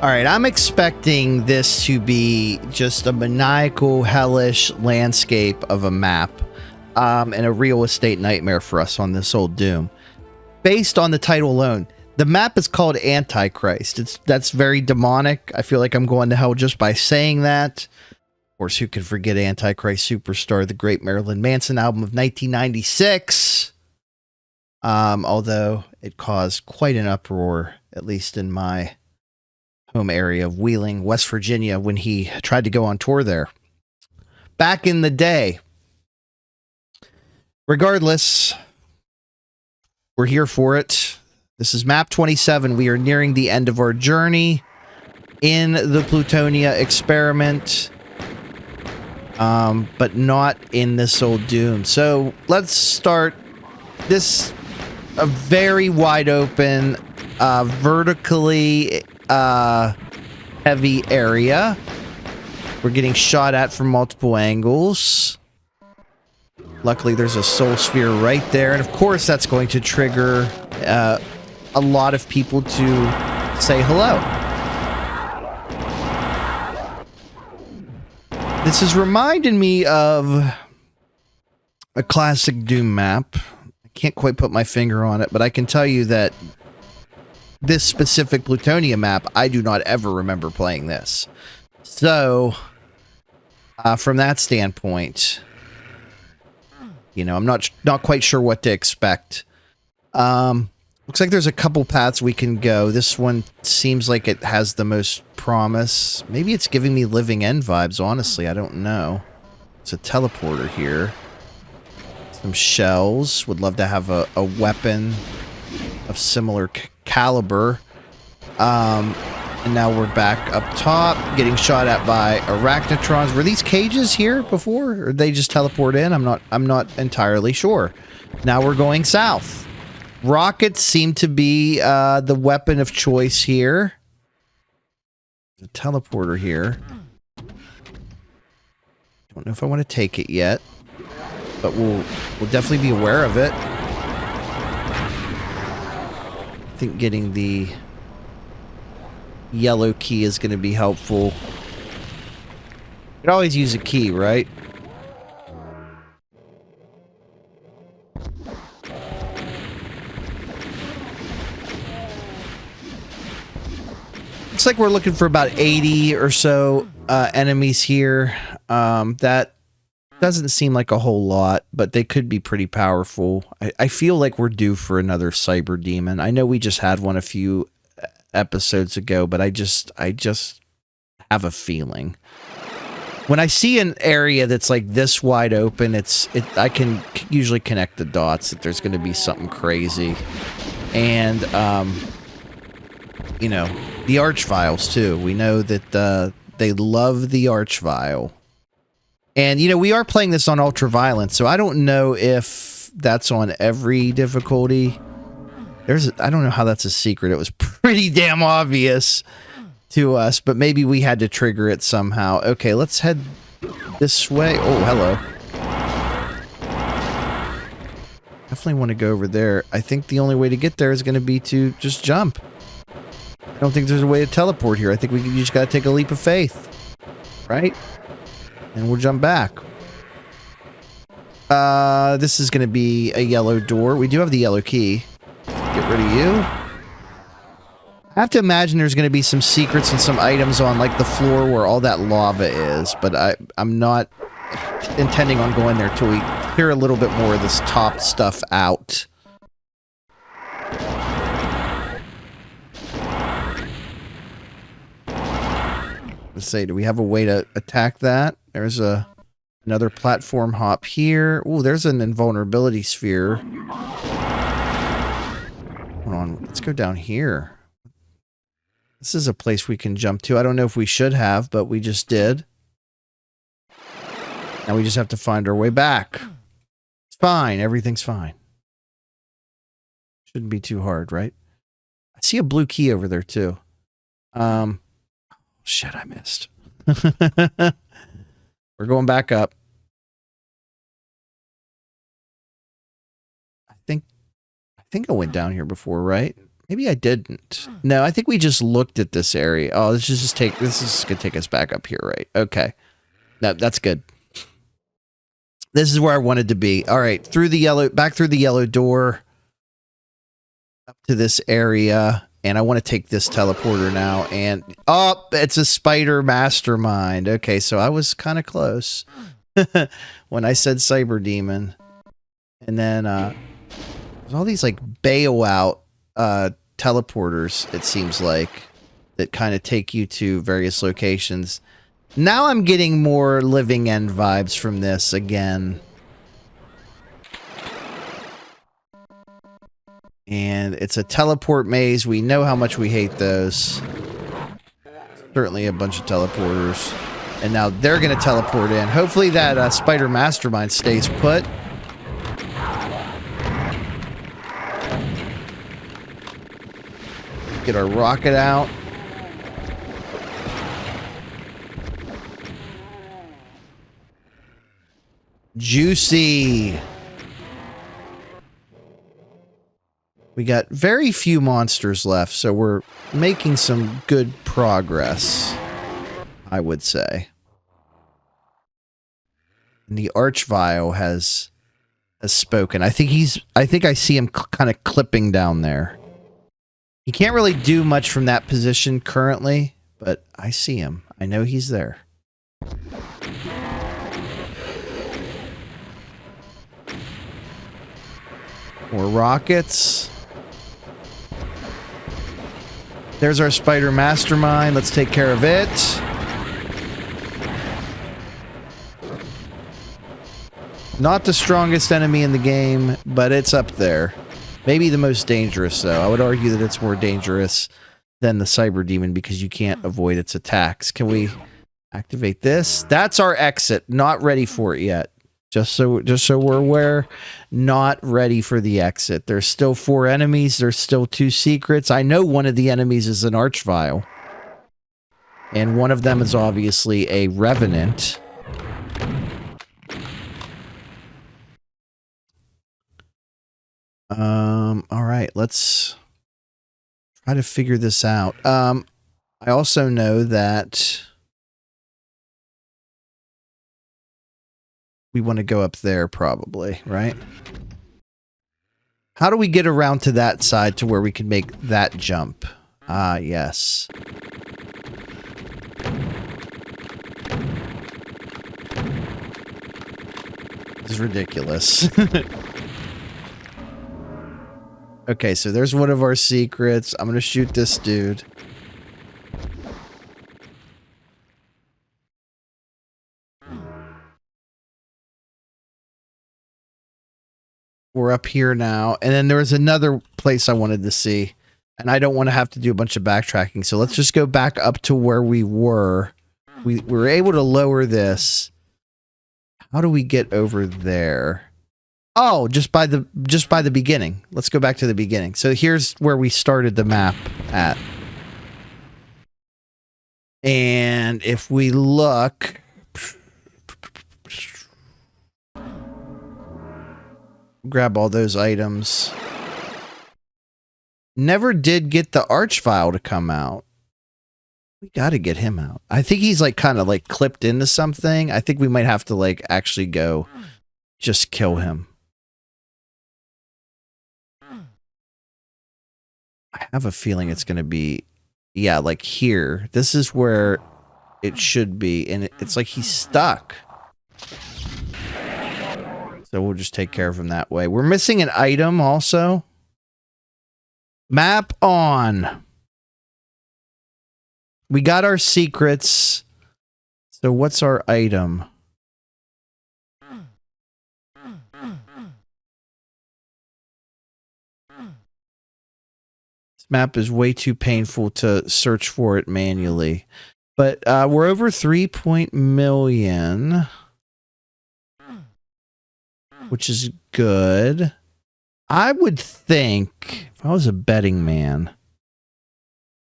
All right, I'm expecting this to be just a maniacal, hellish landscape of a map, and a real estate nightmare for us on this old Doom. Based on the title alone, the map is called Antichrist. That's very demonic. I feel like I'm going to hell just by saying that. Of course, who can forget Antichrist Superstar, the great Marilyn Manson album of 1996? Although it caused quite an uproar, at least in my home area of Wheeling, West Virginia, when he tried to go on tour there back in the day. Regardless, we're here for it. This is MAP27. We are nearing the end of our journey in the Plutonia Experiment, but not in this old Doom. So let's start this a very wide open, vertically heavy area. We're getting shot at from multiple angles. Luckily, there's a soul sphere right there, and of course, that's going to trigger a lot of people to say hello. This is reminding me of a classic Doom map. I can't quite put my finger on it, but I can tell you that this specific Plutonia map, I do not ever remember playing this. So, from that standpoint, you know, I'm not quite sure what to expect. Looks like there's a couple paths we can go. This one seems like it has the most promise. Maybe it's giving me Living End vibes, honestly. I don't know. It's a teleporter here. Some shells. Would love to have a weapon of similar caliber. And now we're back up top, getting shot at by arachnotrons. Were these cages here before, or did they just teleport in? I'm not entirely sure. Now we're going south. Rockets seem to be the weapon of choice here. There's a teleporter here. Don't know if I want to take it yet, but we'll definitely be aware of it. I think getting the yellow key is going to be helpful. You could always use a key, right? Looks like we're looking for about 80 or so enemies here. That doesn't seem like a whole lot, but they could be pretty powerful. I feel like we're due for another cyber demon. I know we just had one a few episodes ago, but I just have a feeling when I see an area that's like this wide open, I can usually connect the dots that there's going to be something crazy. And you know, the Archviles too. We know that they love the Archvile. And you know, we are playing this on ultraviolence, so I don't know if that's on every difficulty. I don't know how that's a secret. It was pretty damn obvious to us, but maybe we had to trigger it somehow. Okay, let's head this way. Oh, hello. Definitely want to go over there. I think the only way to get there is going to be to just jump. I don't think there's a way to teleport here. I think you just got to take a leap of faith. Right? And we'll jump back. This is going to be a yellow door. We do have the yellow key. Get rid of you. I have to imagine there's going to be some secrets and some items on like the floor where all that lava is, but I'm not intending on going there till we clear a little bit more of this top stuff out. Let's say, do we have a way to attack that? There's another platform hop here. Oh, there's an invulnerability sphere. Hold on, let's go down here. This is a place we can jump to. I don't know if we should have, but we just did. Now we just have to find our way back. It's fine. Everything's fine. Shouldn't be too hard, right? I see a blue key over there, too. Shit, I missed. We're going back up. I think I went down here before, right? Maybe I didn't. No, I think we just looked at this area. Oh, this is gonna take us back up here, right? Okay. No, that's good. This is where I wanted to be. All right, back through the yellow door up to this area, and I want to take this teleporter now. And oh, it's a spider mastermind. Okay, so I was kind of close when I said cyber demon, and then there's all these like bailout teleporters. It seems like that kind of take you to various locations. Now I'm getting more Living End vibes from this again. And it's a teleport maze. We know how much we hate those. Certainly a bunch of teleporters. And now they're going to teleport in. Hopefully that Spider Mastermind stays put. Get our rocket out. Juicy. We got very few monsters left, so we're making some good progress, I would say. And the Archvile has spoken. I think I see him kind of clipping down there. He can't really do much from that position currently, but I see him. I know he's there. More rockets. There's our spider mastermind. Let's take care of it. Not the strongest enemy in the game, but it's up there. Maybe the most dangerous, though. I would argue that it's more dangerous than the cyber demon because you can't avoid its attacks. Can we activate this? That's our exit. Not ready for it yet. Just so we're aware, not ready for the exit. There's still 4 enemies. There's still 2 secrets. I know one of the enemies is an Archvile. And one of them is obviously a Revenant. All right, let's try to figure this out. I also know that we want to go up there probably, right? How do we get around to that side to where we can make that jump? Ah, yes. This is ridiculous. Okay, so there's one of our secrets. I'm going to shoot this dude. We're up here now. And then there was another place I wanted to see. And I don't want to have to do a bunch of backtracking. So let's just go back up to where we were. We were able to lower this. How do we get over there? Oh, just by the beginning. Let's go back to the beginning. So here's where we started the map at. And if we look, grab all those items. Never did get the Archvile to come out. We got to get him out. I think he's like kind of like clipped into something. I think we might have to like actually go just kill him. I have a feeling it's going to be, yeah, like here. This is where it should be. And it's like he's stuck. So we'll just take care of him that way. We're missing an item also. Map on. We got our secrets. So what's our item? Map is way too painful to search for it manually. But we're over 3 million, which is good. I would think, if I was a betting man,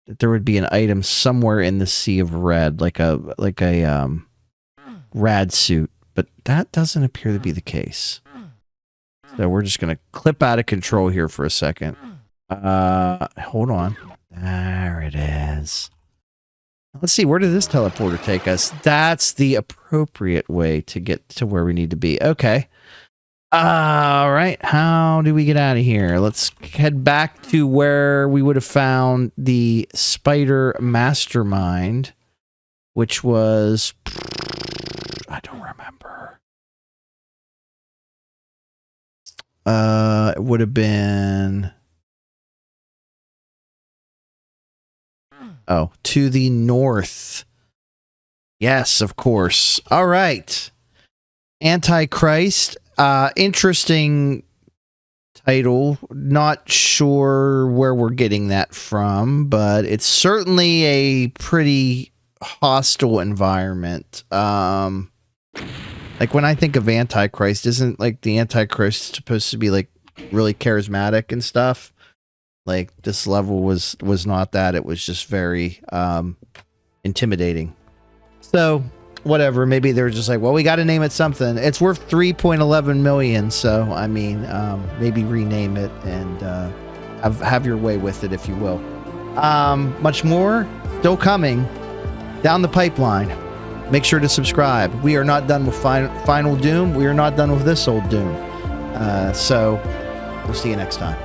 that there would be an item somewhere in the Sea of Red, like a rad suit, but that doesn't appear to be the case. So we're just going to clip out of control here for a second. Hold on. There it is. Let's see, where did this teleporter take us? That's the appropriate way to get to where we need to be. Okay. All right. How do we get out of here? Let's head back to where we would have found the spider mastermind, which was... I don't remember. It would have been... Oh, to the north. Yes, of course. All right. Antichrist. Interesting title. Not sure where we're getting that from, but it's certainly a pretty hostile environment. Like when I think of Antichrist, isn't like the Antichrist supposed to be like really charismatic and stuff? Like this level was not that. It was just very intimidating. So whatever, maybe they're just like, well, we got to name it something. It's worth 3.11 million, so I mean, maybe rename it and have your way with it, if you will. Much more still coming down the pipeline. Make sure to subscribe. We are not done with Final Doom. We are not done with this old Doom. So we'll see you next time.